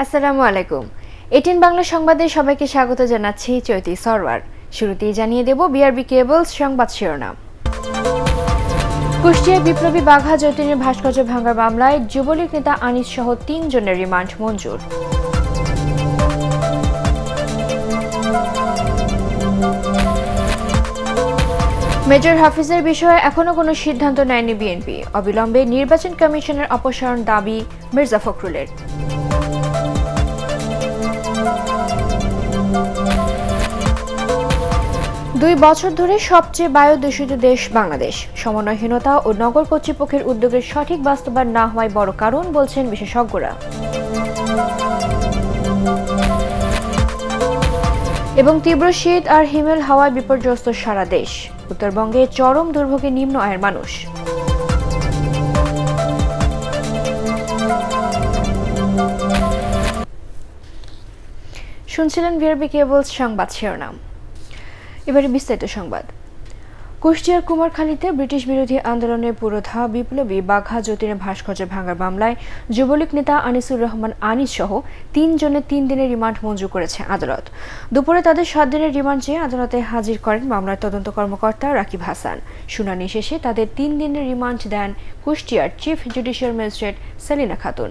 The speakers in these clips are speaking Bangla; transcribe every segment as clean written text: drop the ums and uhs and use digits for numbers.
আসসালামু আলাইকুম। এটিএন বাংলা সংবাদে সবাইকে স্বাগত জানাচ্ছি চৈতি সরওয়ার। শুরুতেই জানিয়ে দেব বিআরবি কেবলস সংবাদ শিরোনাম। কুষ্টিয়ায় বিপ্লবী বাঘা যতীনের ভাস্কর্য ভাঙার মামলায় যুবলীগ নেতা আনিস সহ ৩ জনের রিমান্ড মঞ্জুর। মেজর হাফিজের বিষয়ে এখনো কোনো সিদ্ধান্ত নেয়নি বিএনপি। অবিলম্বে নির্বাচন কমিশনের অপসারণ দাবি মির্জা ফখরুলের। ২ বছর ধরে সবচেয়ে বায়ু দূষিত দেশ বাংলাদেশ। সমন্বয়হীনতা ও নগর কর্তৃপক্ষের উদ্যোগের সঠিক বাস্তবায়ন না হওয়ায় বড় কারণ বলছেন বিশেষজ্ঞরা। এবং তীব্র শীত আর হিমেল হাওয়ায় বিপর্যস্ত সারা দেশ। উত্তরবঙ্গে চরম দুর্ভোগে নিম্ন আয়ের মানুষ। শুনছিলেন বিআরবি কেবলস সংবাদ শিরোনাম। এবারে বিস্তারিত সংবাদ। কুষ্টিয়ার কুমারখালীতে ব্রিটিশ বিরোধী আন্দোলনের পুরোধা বিপ্লবী বাঘা যতীনের ভাস্কর্য ভাঙার মামলায় যুবলীগ নেতা আনিসুর রহমান আনিস সহ ৩ জনের ৩ দিনের রিমান্ড মঞ্জুর করেছে আদালত। দুপুরে তাদের ৭ দিনের রিমান্ড চেয়ে আদালতে হাজির করেন মামলার তদন্ত কর্মকর্তা রাকিব হাসান। শুনানি শেষে তাদের ৩ দিনের রিমান্ড দেন কুষ্টিয়ার chief judicial magistrate Selina Khatun.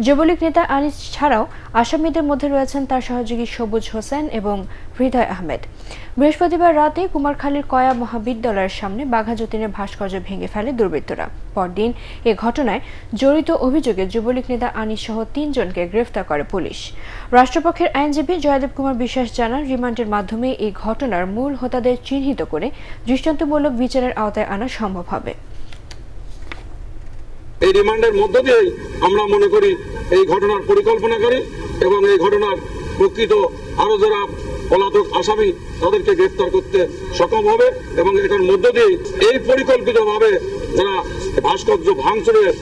Jubo League নেতা আনিস ছাড়াও আসামিদের মধ্যে রয়েছেন তার সহযোগী সবুজ হোসেন এবং হৃদয় আহমেদ। বৃহস্পতিবার রাতে কুমারখালীর কয়া মহাবিদ্যালয়ের সামনে বাঘা যতীনের ভাস্কর্য ভেঙে ফেলে দুর্বৃত্তরা। পরদিন এ ঘটনায় জড়িত অভিযোগে যুবলীগ নেতা আনিস সহ ৩ জনকে গ্রেফতার করে পুলিশ। রাষ্ট্রপক্ষের আইনজীবী জয়দেব কুমার বিশ্বাস জানান, রিমান্ডের মাধ্যমে এই ঘটনার মূল হোতাদের চিহ্নিত করে দৃষ্টান্তমূলক বিচারের আওতায় আনা সম্ভব হবে। এই রিমান্ডের মধ্য দিয়ে আমরা মনে করি এই ঘটনার পরিকল্পনাকারী এবং এই ঘটনার প্রকৃত আরো যারা পলাতক আসামি তাদেরকে গ্রেফতার করতে সক্ষম হবে এবং এটার মধ্য দিয়ে এই পরিকল্পিতভাবে যারা ভাস্কর্য ভাঙচুরের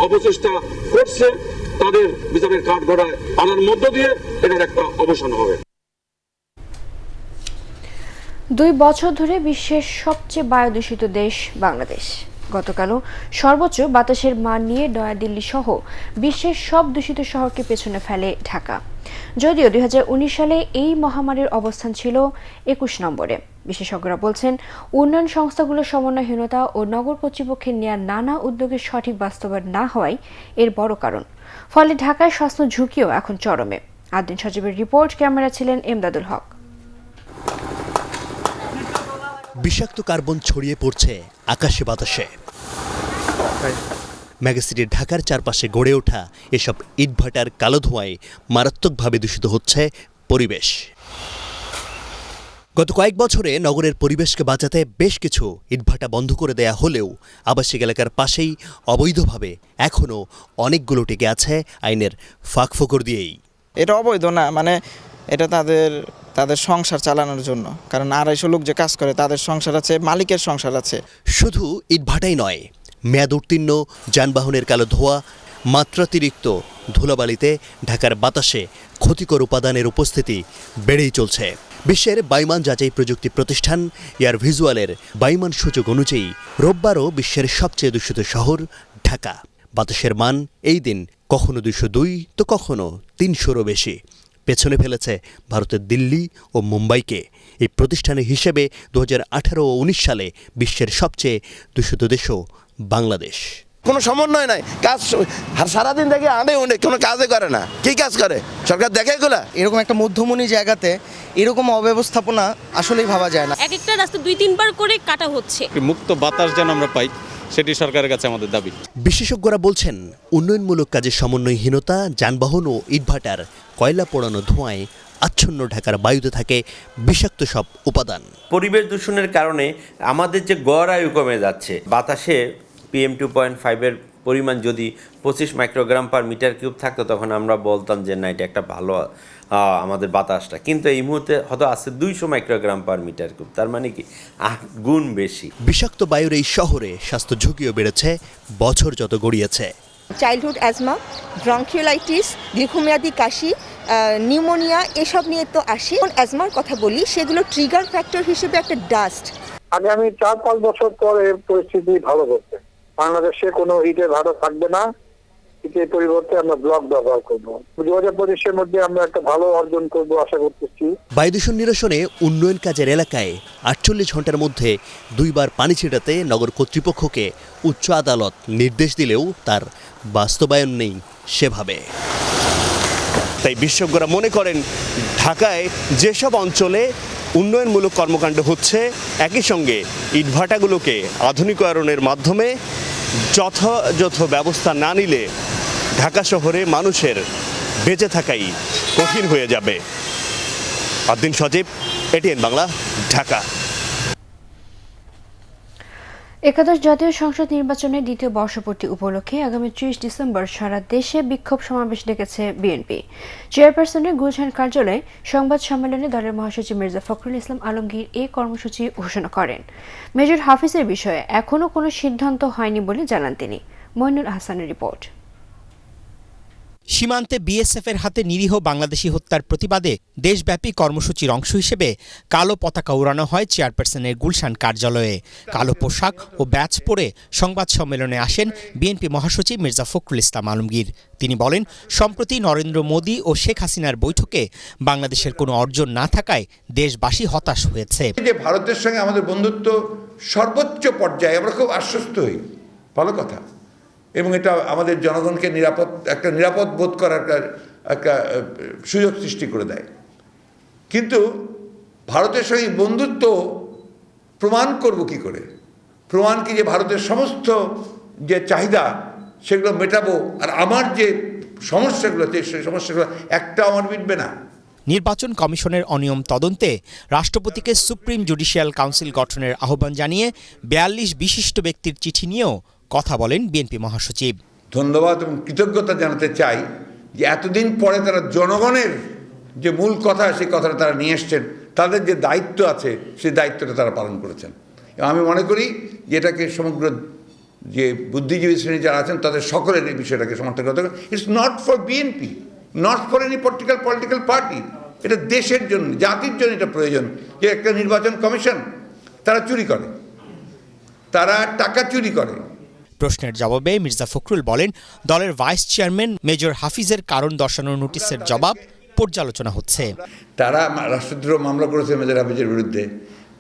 অপচেষ্টা করছে তাদের বিচারের কাঠগড়ায় আনার মধ্য দিয়ে এটার একটা অবসান হবে। ২ বছর ধরে বিশ্বের সবচেয়ে বায়ু দূষিত দেশ বাংলাদেশ। গতকালও সর্বোচ্চ বাতাসের মান নিয়ে নয়াদিল্লি সহ বিশ্বের সব দূষিত শহরকে পেছনে ফেলে ঢাকা। যদিও ২০১৯ সালে এই মহামারীর অবস্থান ছিল ২১ নম্বরে। বিশেষজ্ঞরা বলছেন, উন্নয়ন সমন্বয়হীনতাগুলোর সমন্বয়হীনতা ও নগর কর্তৃপক্ষের নেওয়া নানা উদ্যোগের সঠিক বাস্তবায়ন না হওয়াই এর বড় কারণ। ফলে ঢাকায় স্বাস্থ্য ঝুঁকিও এখন চরমে। আদিন সজীবের রিপোর্ট, ক্যামেরা ছিলেন এমদাদুল হক। বিষাক্ত কার্বন ছড়িয়ে পড়ছে আকাশে বাতাসে। মেগাসিটির ঢাকার চারপাশে গড়ে ওঠা এসব ইটভাটার কালো ধোঁয়ায় মারাত্মকভাবে দূষিত হচ্ছে পরিবেশ। গত কয়েক বছরে নগরের পরিবেশকে বাঁচাতে বেশ কিছু ইটভাটা বন্ধ করে দেয়া হলেও আবাসিক এলাকার পাশেই অবৈধভাবে এখনও অনেকগুলো টিকে আছে আইনের ফাঁকফোকর দিয়েই। এটা অবৈধ না, মানে এটা তাদের সংসার চালানোর জন্য, কারণ ২৫০ লোক যে কাজ করে তাদের সংসার আছে, মালিকের সংসার আছে। শুধু ইটভাটাই নয়, মেয়াদ উত্তীর্ণ যানবাহনের কালো ধোঁয়া, মাত্রাতিরিক্ত ধুলাবালিতে ঢাকার বাতাসে ক্ষতিকর উপাদানের উপস্থিতি বেড়েই চলছে। বিশ্বের বায়ুমান যাচাই প্রযুক্তি প্রতিষ্ঠান এয়ার ভিজুয়ালের বায়ুমান সূচক অনুযায়ী রোববারও বিশ্বের সবচেয়ে দূষিত শহর ঢাকা। বাতাসের মান এই দিন কখনো ২০২ তো কখনো ৩০০রও বেশি। পেছনে ফেলেছে ভারতের দিল্লি ও মুম্বাইকে। এই প্রতিষ্ঠানের হিসেবে ২০১৮ ও ১৯ সালে বিশ্বের সবচেয়ে দূষিত দেশও বাংলাদেশ। কোনো সমন্বয় নাই, কাজ সারাদিন থেকে আনে উনে কোনো কাজে করে না। কি কাজ করে সরকার দেখে এগুলা? এরকম একটা মধ্যমণি জায়গাতে এরকম অব্যবস্থাপনা আসলেই ভাবা যায় না। এক একটা রাস্তা ২-৩ বার করে কাটা হচ্ছে। মুক্ত বাতাস যেন আমরা পাই, সেটি সরকারের কাছে আমাদের দাবি। বিশেষজ্ঞরা বলছেন, উন্নয়নমূলক কাজের সমন্বয়হীনতা, যানবাহন ও ইটভাটার কয়লা পোড়ানো ধোঁয়ায় আচ্ছন্ন ঢাকার বায়ুতে থাকে বিষাক্ত সব উপাদান। পরিবেশ দূষণের কারণে আমাদের যে গড় আয়ু কমে যাচ্ছে। বাতাসে PM2.5 পরিমাণ যদি 25 মাইক্রোগ্রাম পার মিটার কিউব থাকতো তখন আমরা বলতাম যে না, এটা একটা ভালো আমাদের বাতাসটা, কিন্তু এই মুহূর্তে হয়তো আছে 200 মাইক্রোগ্রাম পার মিটার কিউব, তার মানে কি 8 গুণ বেশি। বিষাক্ত বায়ুর এই শহরে স্বাস্থ্য ঝুঁকিও বেড়েছে বছর যত গড়িয়েছে। চাইল্ডহুড অ্যাজমা, ব্রঙ্কিওলাইটিস, দীর্ঘমেয়াদী কাশি, নিউমোনিয়া এসব নিয়ে তো আসি। অ্যাজমার কথা বলি, সেগুলো ট্রিগার ফ্যাক্টর হিসেবে একটা ডাস্ট। আগামী 4-5 বছর পরে পরিস্থিতি ভালো হচ্ছে। বাংলাদেশে কোনো ইটের ভাড়া থাকবে না, রাজনীতির পরিবর্তে আমরা ব্লক ব্যবহার করব। 2025-এর মধ্যে আমরা একটা ভালো অর্জন করব আশা করতেছি। বায়ু দূষণ নিরসনে উন্নয়ন কাজের এলাকায় 48 ঘন্টার মধ্যে 2 বার পানি ছেটাতে নগর কর্তৃপক্ষকে উচ্চ আদালত নির্দেশ দিলেও তার বাস্তবায়ন নেই সেভাবে। তাই বিশেষজ্ঞরা মনে করেন ঢাকায় যেসব অঞ্চলে উন্নয়নমূলক কর্মকাণ্ড হচ্ছে একই সঙ্গে ইটভাটাগুলোকে আধুনিকায়নের মাধ্যমে যথাযথ ব্যবস্থা না নিলে ঢাকা শহরে মানুষের বেঁচে থাকাই কঠিন হয়ে যাবে। আদ্দিন সজীব, এটিএন বাংলা, ঢাকা। একাদশ জাতীয় সংসদ নির্বাচনের দ্বিতীয় বর্ষপূর্তি উপলক্ষে আগামী 30 ডিসেম্বর সারা দেশে বিক্ষোভ সমাবেশ ডেকেছে বিএনপি। চেয়ারপারসনের গুলশান কার্যালয়ে সংবাদ সম্মেলনে দলের মহাসচিব মির্জা ফখরুল ইসলাম আলমগীর এই কর্মসূচি ঘোষণা করেন। মেজর হাফিজের বিষয়ে এখনও কোনো সিদ্ধান্ত হয়নি বলে জানান তিনি। মইনুল আহসানের রিপোর্ট। সীমান্তে বিএসএফের হাতে নিরীহ বাংলাদেশি হত্যার প্রতিবাদে দেশব্যাপী কর্মসূচির অংশ হিসেবে কালো পতাকা উড়ানো হয় চেয়ারপারসনের গুলশান কার্যালয়ে। কালো পোশাক ও ব্যাচ পরে সংবাদ সম্মেলনে আসেন বিএনপি মহাসচিব মির্জা ফখরুল ইসলাম আলমগীর। তিনি বলেন, সম্প্রতি নরেন্দ্র মোদী ও শেখ হাসিনার বৈঠকে বাংলাদেশের কোনো অর্জন না থাকায় দেশবাসী হতাশ হয়েছে। যে ভারতের সঙ্গে আমাদের বন্ধুত্ব সর্বোচ্চ পর্যায়ে, আমরা খুব আশ্বস্ত হই, ভালো কথা, এবং এটা আমাদের জনগণকে নিরাপদ বোধ করার একটা সুযোগ সৃষ্টি করে দেয়। কিন্তু ভারতের সঙ্গে বন্ধুত্ব প্রমাণ করব কি করে? প্রমাণ কি যে ভারতের সমস্ত যে চাহিদা সেগুলো মেটাবো, আর আমার যে সমস্যাগুলো সেই সমস্যাগুলো একটাও আমার মিটবে না। নির্বাচন কমিশনের অনিয়ম তদন্তে রাষ্ট্রপতিকে সুপ্রিম জুডিশিয়াল কাউন্সিল গঠনের আহ্বান জানিয়ে 42 বিশিষ্ট ব্যক্তির চিঠি নিয়েও কথা বলেন বিএনপি মহাসচিব। ধন্যবাদ এবং কৃতজ্ঞতা জানাতে চাই যে এতদিন পরে তারা জনগণের যে মূল কথা, সেই কথাটা তারা নিয়ে এসছেন। তাদের যে দায়িত্ব আছে সেই দায়িত্বটা তারা পালন করেছেন। এবং আমি মনে করি যে এটাকে সমগ্র যে বুদ্ধিজীবী শ্রেণী যারা আছেন তাদের সকলের এই বিষয়টাকে সমর্থন করতে হবে। It's not for BNP, not for any political party. এটা দেশের জন্য, জাতির জন্য এটা প্রয়োজন। যে একটা নির্বাচন কমিশন তারা চুরি করে, তারা টাকা চুরি করে। প্রশ্নের জবাবে মির্জা ফখরুল বলেন, দলের ভাইস চেয়ারম্যান মেজর হাফিজের কারণ দর্শানোর নোটিশের জবাব পর্যালোচনা হচ্ছে। তারা রাষ্ট্রদ্রোহ মামলা করেছে মেজর হাফিজের বিরুদ্ধে,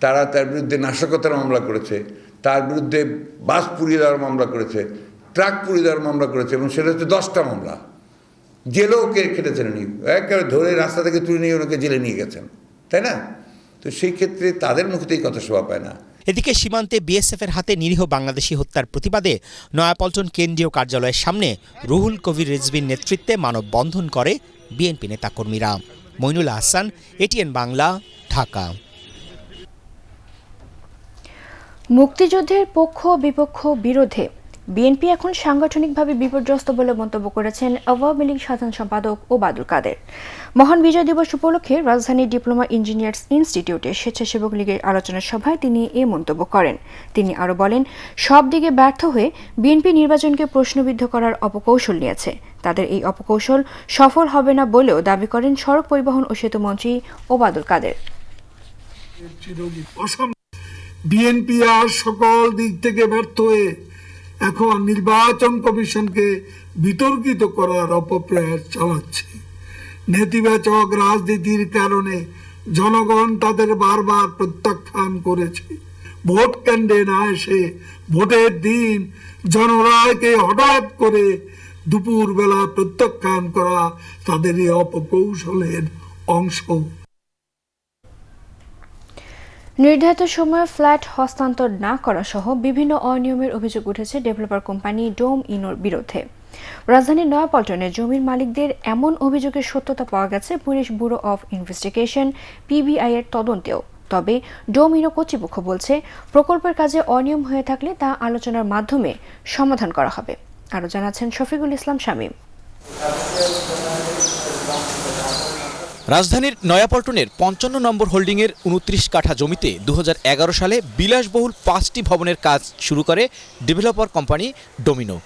তার বিরুদ্ধে নাশকতার মামলা করেছে, তার বিরুদ্ধে বাস পুড়িয়ে দেওয়ার মামলা করেছে, ট্রাক পুড়িয়ে দেওয়ার মামলা করেছে, এবং সেটা হচ্ছে 10টা মামলা। জেলেও খেটেছেন উনি, একেবারে ধরে রাস্তা থেকে তুলে নিয়ে ওনাকে জেলে নিয়ে গেছেন, তাই না? তো সেই ক্ষেত্রে তাদের মুখেতেই কথা শোভা পায় না। এদিকে সীমান্তে বিএসএফের হাতে নিরীহ বাংলাদেশি হত্যার প্রতিবাদে নয়াপল্টন কেন্দ্রীয় কার্যালয়ের সামনে রুহুল কবির রিজভির নেতৃত্বে মানববন্ধন করে বিএনপি নেতাকর্মীরা। মইনুল আহসান, এটিএন বাংলা, ঢাকা। মুক্তিযুদ্ধের পক্ষ বিপক্ষ বিরোধে বিএনপি এখন সাংগঠনিকভাবে বিপর্যস্ত বলে মন্তব্য করেছেন আওয়ামী লীগ সাধারণ সম্পাদক ওবায়দুল কাদের। মহান বিজয় দিবস উপলক্ষে রাজধানীর ডিপ্লোমা ইঞ্জিনিয়ার্স ইনস্টিটিউটে স্বেচ্ছাসেবক লীগের আলোচনা সভায় তিনি এই মন্তব্য করেন। তিনি আরও বলেন, সব দিকে ব্যর্থ হয়ে বিএনপি নির্বাচনকে প্রশ্নবিদ্ধ করার অপকৌশল নিয়েছে। তাদের এই অপকৌশল সফল হবে না বলেও দাবি করেন সড়ক পরিবহন ও সেতু মন্ত্রী ওবায়দুল কাদের। বিএনপি আর সকল দিক থেকে ব্যর্থ হয়ে এখন নির্বাচন কমিশনকে বিতর্কিত করার অপপ্রয়াস চালাচ্ছে। নেতিবাচক রাজনীতির কারণে জনগণ তাদের বারবার প্রত্যাখ্যান করেছে। ভোট কেন্দ্রে না এসে ভোটের দিন জনরায়কে হঠাৎ করে দুপুর বেলা প্রত্যাখ্যান করা তাদের এই অপকৌশলের অংশ। নির্ধারিত সময়ে ফ্ল্যাট হস্তান্তর না করা সহ বিভিন্ন অনিয়মের অভিযোগ উঠেছে ডেভেলপার কোম্পানি ডোম ইনোর বিরুদ্ধে। রাজধানীর নয়াপল্টনে জমির মালিকদের এমন অভিযোগের সত্যতা পাওয়া গেছে police bureau of investigation PBI এর তদন্তেও। তবে ডোম ইনো কর্তৃপক্ষ বলছে, প্রকল্পের কাজে অনিয়ম হয়ে থাকলে তা আলোচনার মাধ্যমে সমাধান করা হবে। আরও জানাচ্ছেন শফিকুল ইসলাম শামীম। রাজধানীর নয়াপল্টনের 55 নম্বর হোল্ডিংয়ের 29 কাঠা জমিতে 2011 সালে বিলাসবহুল 5টি ভবনের কাজ শুরু করে ডেভেলপার কোম্পানি ডোমিনো।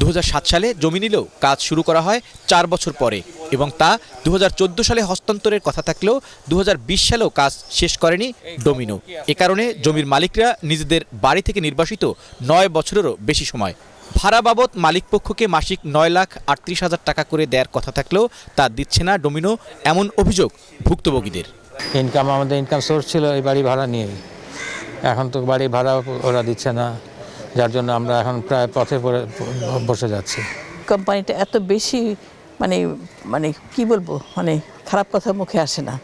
2007 সালে জমি নিলেও কাজ শুরু করা হয় 4 বছর পরে, এবং তা 2014 সালে হস্তান্তরের কথা থাকলেও 2020 সালেও কাজ শেষ করেনি ডোমিনো। এ কারণে জমির মালিকরা নিজেদের বাড়ি থেকে নির্বাসিত 9 বছরেরও বেশি সময়। ভাড়া বাবদ মালিকপক্ষকে মাসিক 9,38,000 টাকা করে দেওয়ার কথা থাকলেও তা দিচ্ছে না ডোমিনো, এমন অভিযোগ ভুক্তভোগীদের। আমাদের ইনকাম সোর্স ছিল এই বাড়ি ভাড়া নিয়ে, এখন তো বাড়ি ভাড়া ওরা দিচ্ছে না, যার জন্য আমরা এখন প্রায় পথে পড়ে বসে যাচ্ছি। কোম্পানিটা এত বেশি মানে মানে কি বলবো, মানে খারাপ কথা মুখে আসে না,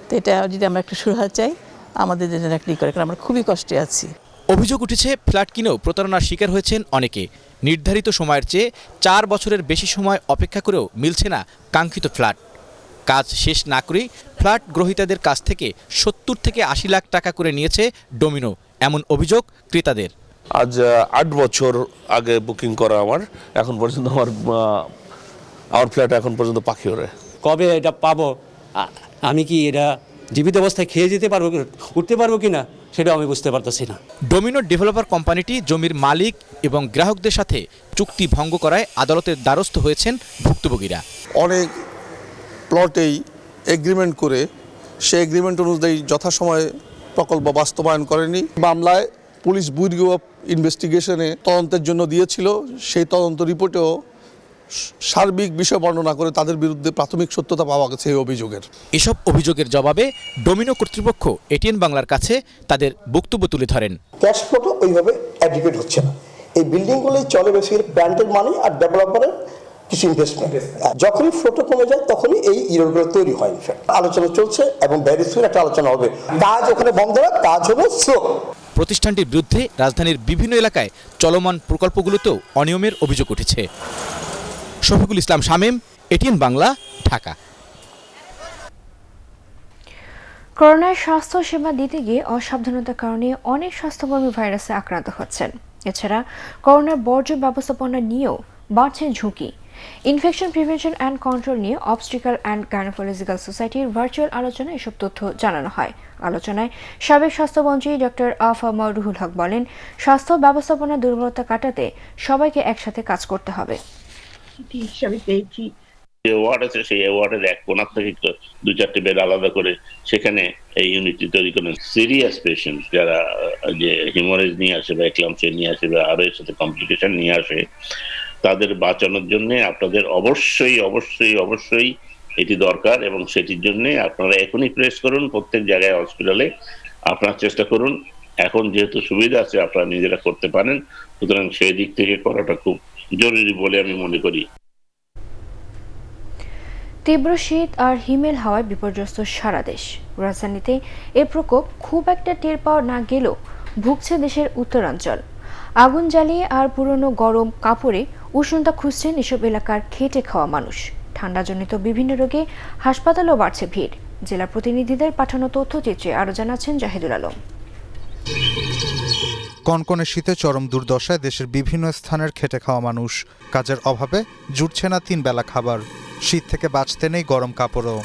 তো এটা যদি আমরা একটু সুরাহা চাই আমাদের জন্য একটা করে, কারণ আমরা খুবই কষ্টে আছি। অভিযোগ উঠেছে ফ্ল্যাট কিনেও প্রতারণার শিকার হয়েছেন অনেকে। নির্ধারিত সময়ের চেয়ে 4 বছরের বেশি সময় অপেক্ষা করেও মিলছে না কাঙ্ক্ষিত ফ্ল্যাট। কাজ শেষ না করেই ফ্ল্যাট গ্রহীতাদের কাছ থেকে 70 থেকে 80 লাখ টাকা করে নিয়েছে ডোমিনো, এমন অভিযোগ ক্রেতাদের। আজ 8 বছর আগে বুকিং করা আমার, এখন পর্যন্ত আমার ফ্ল্যাট এখন পর্যন্ত পাখি ওড়ে। কবে এটা পাবো, আমি কি এটা জীবিত অবস্থায় খেয়ে যেতে পারবো, উঠতে পারবো কিনা সেটা আমি বুঝতে পারতেছি না। ডোমিনো ডেভেলপার কোম্পানিটি জমির মালিক এবং গ্রাহকদের সাথে চুক্তি ভঙ্গ করায় আদালতের দ্বারস্থ হয়েছেন ভুক্তভোগীরা। অনেক প্লটেই এগ্রিমেন্ট করে সে এগ্রিমেন্ট অনুযায়ী যথাসময়ে প্রকল্প বাস্তবায়ন করেনি। মামলায় পুলিশ ব্যুরো অফ ইনভেস্টিগেশনে তদন্তের জন্য দিয়েছিল, সেই তদন্ত রিপোর্টেও সার্বিক বিষয় বর্ণনা করে তাদের বিরুদ্ধে প্রাথমিক সত্যতা পাওয়া গেছে এই অভিযোগের। এসব অভিযোগের জবাবে ডোমিনো কর্তৃপক্ষ এটিএন বাংলার কাছে তাদের বক্তব্য তুলে ধরেন। ক্যাশ ফ্লোটা ওইভাবে অ্যাডিকুয়েট হচ্ছে না, এই বিল্ডিংগুলোই চলে বেসিক্যালি ব্র্যান্ডের মানি আর ডেভেলপারের কিছু ইনভেস্টমেন্ট। যখনই ফ্লোটা কমে যায় তখনই এই ইরোরগুলো তৈরি হয়। আলোচনা চলছে এবং ভেরি সুন একটা আলোচনা হবে। কাজ ওখানে বন্ধ হয়, কাজ হলো স্লো। প্রতিষ্ঠানটির বিরুদ্ধে রাজধানীর বিভিন্ন এলাকায় চলমান প্রকল্পগুলোতেও অনিয়মের অভিযোগ উঠেছে। শফিকুল ইসলাম শামীম, এটিএন বাংলা, ঢাকা। করোনার স্বাস্থ্য সেবা দিতে গিয়ে অসাবধানতার কারণে অনেক স্বাস্থ্যকর্মী ভাইরাসে আক্রান্ত হচ্ছেন। এছাড়া করোনার বর্জ্য ব্যবস্থাপনা নিয়েও বাড়ছে ঝুঁকি। ইনফেকশন প্রিভেনশন অ্যান্ড কন্ট্রোল নিয়ে অবস্ট্রিকাল অ্যান্ড গাইনোকোলজিক্যাল সোসাইটির ভার্চুয়াল আলোচনায় এসব তথ্য জানানো হয়। আলোচনায় সাবেক স্বাস্থ্যমন্ত্রী ডক্টর আফামা রুহুল হক বলেন, স্বাস্থ্য ব্যবস্থাপনা দুর্বলতা কাটাতে সবাইকে একসাথে কাজ করতে হবে। যে ওয়ার্ড আছে সেই ওয়ার্ডের এক কোণার থেকে 2-4টি বেড আলাদা করে সেখানে এই ইউনিটটি তৈরি করেন। সিরিয়াস পেশেন্ট যারা যে হিমোরেজ নিয়ে আসে বা এক্লাম্পসিয়া নিয়ে আসে বা আরো এর সাথে কমপ্লিকেশন নিয়ে আসে, তাদের বাঁচানোর জন্য আপনাদের অবশ্যই অবশ্যই অবশ্যই এটি দরকার এবং সেটির জন্য আপনারা এখনই প্রেস করুন। প্রত্যেক জায়গায় হসপিটালে আপনার চেষ্টা করুন। এখন যেহেতু সুবিধা আছে আপনারা নিজেরা করতে পারেন, সুতরাং সেই দিক থেকে করাটা খুব জরুরি বলে আমি মনে করি। তীব্র শীত আর হিমেল হাওয়ায় বিপর্যস্ত সারা দেশ। রাজধানীতে এর প্রকোপ খুব একটা টের পাওয়া না গেলেও ভুগছে দেশের উত্তরাঞ্চল। আগুন জ্বালিয়ে আর পুরনো গরম কাপড়ে উষ্ণতা খুঁজছেন এসব এলাকার খেটে খাওয়া মানুষ। ঠান্ডাজনিত বিভিন্ন রোগে হাসপাতালেও বাড়ছে ভিড়। জেলা প্রতিনিধিদের পাঠানো তথ্যচিত্রে আরও জানাচ্ছেন জাহিদুল আলম। কনকনে শীতে চরম দুর্দশায় দেশের বিভিন্ন স্থানের খেটে খাওয়া মানুষ। কাজের অভাবে জুটছে না 3 বেলা খাবার। শীত থেকে বাঁচতে নেই গরম কাপড়ও।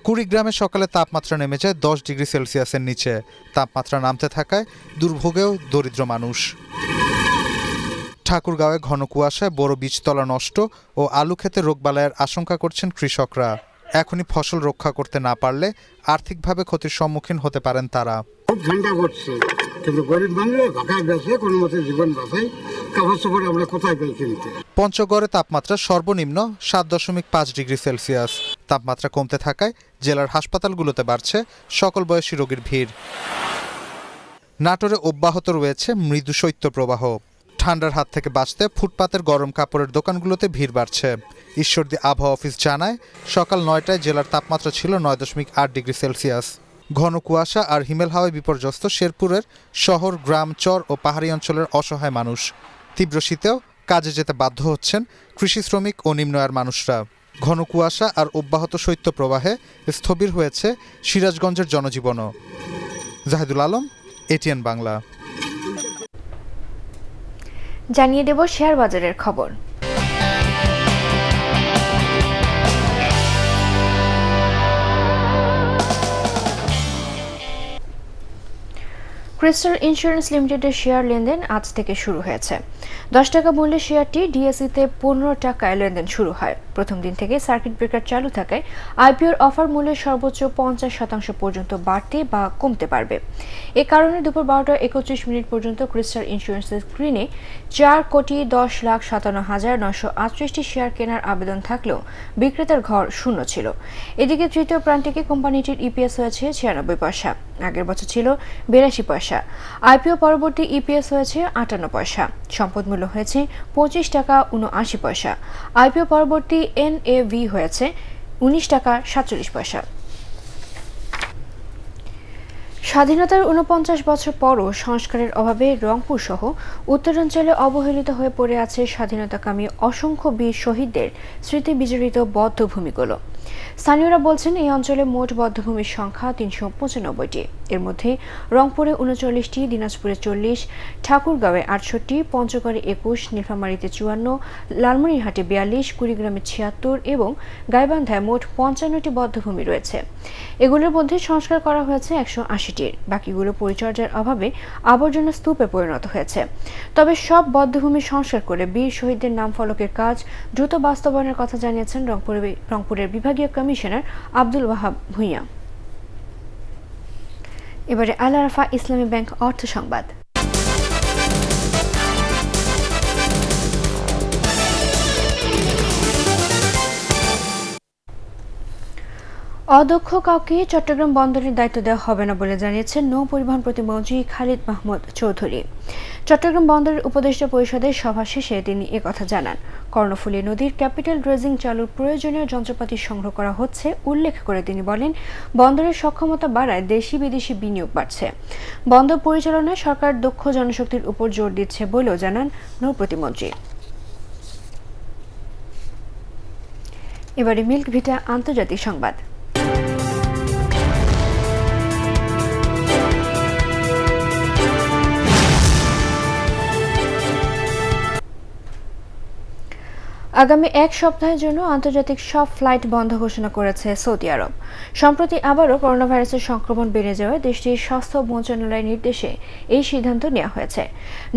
কুড়িগ্রামে সকালে তাপমাত্রা নেমে যায় 10 ডিগ্রি সেলসিয়াসের নিচে। তাপমাত্রা নামতে থাকায় দুর্ভোগেও দরিদ্র মানুষ। ঠাকুরগাঁওয়ে ঘন কুয়াশায় বড় বীজতলা নষ্ট ও আলু খেতে রোগবালাইয়ের আশঙ্কা করছেন কৃষকরা। এখনই ফসল রক্ষা করতে না পারলে আর্থিকভাবে ক্ষতির সম্মুখীন হতে পারেন তারা। খুব ঠান্ডা করছে, কিন্তু গরিব মানুষ ঢাকায় গেছে কোনো মতে জীবন বাঁচাই, কাপড় চোপড় আমরা কোথায় পাই কিনতে। পঞ্চগড়ে তাপমাত্রা সর্বনিম্ন 7.5 ডিগ্রি সেলসিয়াস। তাপমাত্রা কমতে থাকায় জেলার হাসপাতালগুলোতে বাড়ছে সকল বয়সী রোগীর ভিড়। নাটোরে অব্যাহত রয়েছে মৃদু শৈত্যপ্রবাহ। ঠান্ডার হাত থেকে বাঁচতে ফুটপাতের গরম কাপড়ের দোকানগুলোতে ভিড় বাড়ছে। ঈশ্বরদী আবহাওয়া অফিস জানায়, সকাল 9টায় জেলার তাপমাত্রা ছিল 9.8 ডিগ্রি সেলসিয়াস। ঘন কুয়াশা আর হিমেল হাওয়ায় বিপর্যস্ত শেরপুরের শহর, গ্রাম, চর ও পাহাড়ি অঞ্চলের অসহায় মানুষ। তীব্র শীতেও কাজে যেতে বাধ্য হচ্ছেন কৃষি শ্রমিক ও নিম্ন আয়ের মানুষরা। ঘন কুয়াশা আর অব্যাহত শৈত্যপ্রবাহে স্থবির হয়েছে সিরাজগঞ্জের জনজীবনও। জাহিদুল আলম, এটিএন বাংলা। জানিয়ে দেব শেয়ার বাজারের খবর। ক্রিস্টাল ইন্স্যুরেন্স লিমিটেডের শেয়ার লেনদেন আজ থেকে শুরু হয়েছে। 10 টাকা মূল্যের শেয়ারটি ডিএসইতে 15 টাকায় লেনদেন শুরু হয়। প্রথম দিন থেকে সার্কিট ব্রেকার চালু থাকায় আইপিওর অফার মূল্যের সর্বোচ্চ 50% পর্যন্ত বাড়তে বা কমতে পারবে। এ কারণে দুপুর 12:31 পর্যন্ত ক্রিস্টাল ইন্স্যুরেন্সের স্ক্রিনে 4,10,57,938টি শেয়ার কেনার আবেদন থাকলেও বিক্রেতার ঘর শূন্য ছিল। এদিকে তৃতীয় প্রান্তিকে কোম্পানিটির ইপিএস হয়েছে 96 পয়সা, আগের বছর ছিল 82 পয়সা। আইপিও পরবর্তী ইপিএস হয়েছে 58 পয়সা, সম্পদ মূল্য হয়েছে 25 টাকা 79 পয়সা। আইপিও পরবর্তী এনএভি হয়েছে 19 টাকা 47 পয়সা। স্বাধীনতার 49 বছর পরও সংস্কারের অভাবে রংপুর সহ উত্তরাঞ্চলে অবহেলিত হয়ে পড়ে আছে স্বাধীনতাকামী অসংখ্য বীর শহীদদের স্মৃতি বিজড়িত বধ্যভূমিগুলো। স্থানীয়রা বলছেন এই অঞ্চলে মোট বধ্যভূমির সংখ্যা 395টি। এর মধ্যে রংপুরে 39টি, দিনাজপুরে 40, ঠাকুরগাঁওয়ে 68, পঞ্চগড়ে 21, নীলফামারীতে 54, লালমনিরহাটে 42, কুড়িগ্রামে 76 এবং গাইবান্ধায় মোট 55টি বধ্যভূমি রয়েছে। এগুলোর মধ্যে সংস্কার করা হয়েছে 180টির, বাকিগুলো পরিচর্যার অভাবে আবর্জনা স্তূপে পরিণত হয়েছে। তবে সব বধ্যভূমি সংস্কার করে বীর শহীদদের নাম ফলকের কাজ দ্রুত বাস্তবায়নের কথা জানিয়েছেন রংপুরের বিভাগীয় কমিশনার আব্দুল ওয়াহাব ভূঁইয়া। এবারে আল আরাফা ইসলামী ব্যাংক অর্থ সংবাদ। অদক্ষ কাউকে চট্টগ্রাম বন্দরের দায়িত্ব দেওয়া হবে না বলে জানিয়েছেন নৌ পরিবহন প্রতিমন্ত্রী খালিদ মাহমুদ চৌধুরী। চট্টগ্রাম বন্দরের উপদেষ্টা পরিষদের সভা শেষে তিনি একথা জানান। কর্ণফুলী নদীর ক্যাপিটাল ড্রেজিং চালুর প্রয়োজনীয় যন্ত্রপাতি সংগ্রহ করা হচ্ছে উল্লেখ করে তিনি বলেন, বন্দরের সক্ষমতা বাড়ায় দেশি বিদেশি বিনিয়োগ বাড়ছে। বন্দর পরিচালনায় সরকার দক্ষ জনশক্তির উপর জোর দিচ্ছে বলেও জানান নৌ প্রতিমন্ত্রী। এবারে মিল্ক ভিটা আন্তর্জাতিক সংবাদ। আগামী এক সপ্তাহের জন্য আন্তর্জাতিক সব ফ্লাইট বন্ধ ঘোষণা করেছে সৌদি আরব। সম্প্রতি আবারও করোনা ভাইরাসের সংক্রমণ বেড়ে যাওয়ায় দেশটির স্বাস্থ্য মন্ত্রণালয়ের নির্দেশে এই সিদ্ধান্ত নেওয়া হয়েছে।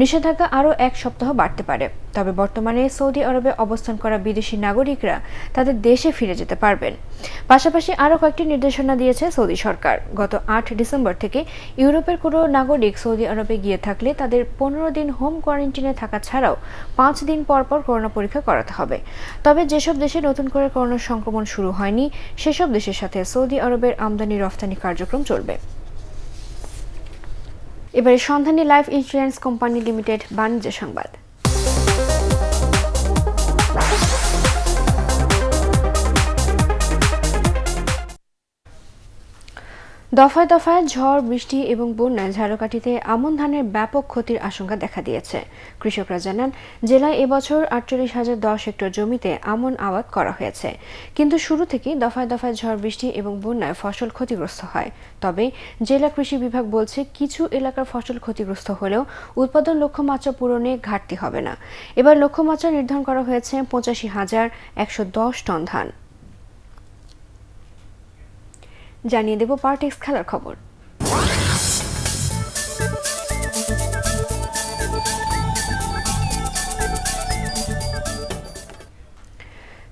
নিষেধাজ্ঞা আরও এক সপ্তাহ বাড়তে পারে। তবে বর্তমানে সৌদি আরবে অবস্থান করা বিদেশি নাগরিকরা তাদের দেশে ফিরে যেতে পারবেন। পাশাপাশি আরও কয়েকটি নির্দেশনা দিয়েছে সৌদি সরকার। গত 8 ডিসেম্বর থেকে ইউরোপের কোনো নাগরিক সৌদি আরবে গিয়ে থাকলে তাদের 15 দিন হোম কোয়ারেন্টাইনে থাকা ছাড়াও 5 দিন পর পর করোনা পরীক্ষা করাতে হবে। তবে যেসব দেশে নতুন করে করোনা সংক্রমণ শুরু হয়নি সেসব দেশের সাথে সৌদি আরবের আমদানি রফতানি কার্যক্রম চলবে। এবারে সন্ধানী লাইফ ইন্স্যুরেন্স কোম্পানি লিমিটেড বাণিজ্য সংবাদ। দফায় দফায় ঝড়, বৃষ্টি এবং বন্যায় ঝালকাঠিতে আমন ধানের ব্যাপক ক্ষতির আশঙ্কা দেখা দিয়েছে। কৃষকরা জানান, জেলায় এবছর 48,010 হেক্টর জমিতে আমন আবাদ করা হয়েছে, কিন্তু শুরু থেকেই দফায় দফায় ঝড়, বৃষ্টি এবং বন্যায় ফসল ক্ষতিগ্রস্ত হয়। তবে জেলা কৃষি বিভাগ বলছে, কিছু এলাকার ফসল ক্ষতিগ্রস্ত হলেও উৎপাদন লক্ষ্যমাত্রা পূরণে ঘাটতি হবে না। এবার লক্ষ্যমাত্রা নির্ধারণ করা হয়েছে 85,110 টন ধান। জানিয়ে দেব পার্টিক্স খেলার খবর।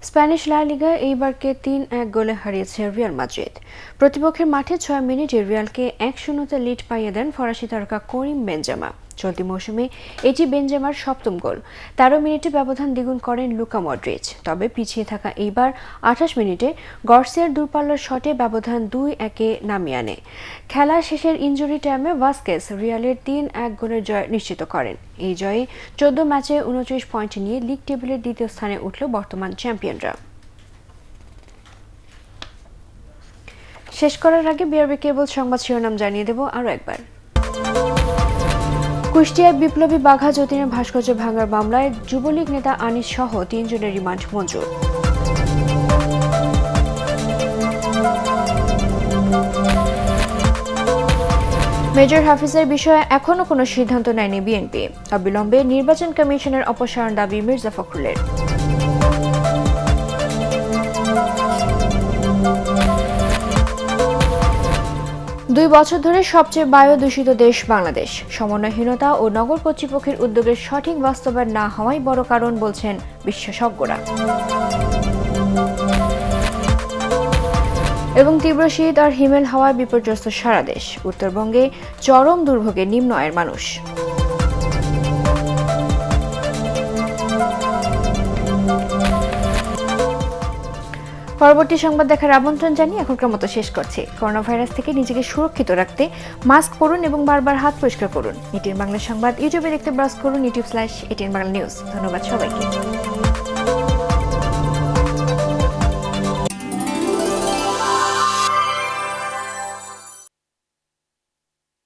স্প্যানিশ লা লিগায় এইবারকে 3-1 গোলে হারিয়েছে রিয়াল মাদ্রিদ। প্রতিপক্ষের মাঠে 6 মিনিটে রিয়ালকে 1-0 লিড পাইয়ে দেন ফরাসি তারকা করিম বেনজেমা। চলতি মৌসুমে এটি বেনজেমার 7ম গোল। 13 মিনিটে ব্যবধান দ্বিগুণ করেন লুকা মডরিচ। তবে পিছিয়ে থাকা এইবার 28 মিনিটে গার্সিয়ার দূরপাল্লার শটে ব্যবধান 2-1 নামিয়ে আনে। খেলার শেষের ইনজুরি টাইমে ভাস্কেস রিয়ালের 3-1 গোলের জয় নিশ্চিত করেন। এই জয়ে 14 ম্যাচে 29 পয়েন্ট নিয়ে লিগ টেবিলের দ্বিতীয় স্থানে উঠল বর্তমান চ্যাম্পিয়নরা। শেষ করার আগে বিআরবি কেবল সংবাদ শিরোনাম জানিয়ে দেব আরও একবার। কুষ্টিয়ায় বিপ্লবী বাঘা যতীনের ভাস্কর্য ভাঙার মামলায় যুবলীগ নেতা আনিস সহ 3 জনের রিমান্ড মঞ্জুর। মেজর হাফিজের বিষয়ে এখনো কোনো সিদ্ধান্ত নেয়নি বিএনপি। অবিলম্বে নির্বাচন কমিশনের অপসারণ দাবি মির্জা ফখরুলের। 2 বছর ধরে সবচেয়ে বায়ু দূষিত দেশ বাংলাদেশ। সমন্বয়হীনতা ও নগর কর্তৃপক্ষের উদ্যোগের সঠিক বাস্তবায়ন না হওয়াই বড় কারণ বলছেন বিশেষজ্ঞরা। এবং তীব্র শীত আর হিমেল হাওয়ায় বিপর্যস্ত সারা দেশ। উত্তরবঙ্গে চরম দুর্ভোগে নিম্ন আয়ের মানুষ। পরবর্তী সংবাদ দেখার আমন্ত্রণ জানিয়ে এখনকার মতো শেষ করছি। করোনা ভাইরাস থেকে নিজেকে সুরক্ষিত রাখতে মাস্ক পরুন এবং বারবার হাত পরিষ্কার করুন। এটিএন বাংলা সংবাদ ইউটিউবে দেখতে ব্রাউজ করুন youtube/ATN Bangla News। ধন্যবাদ সবাইকে।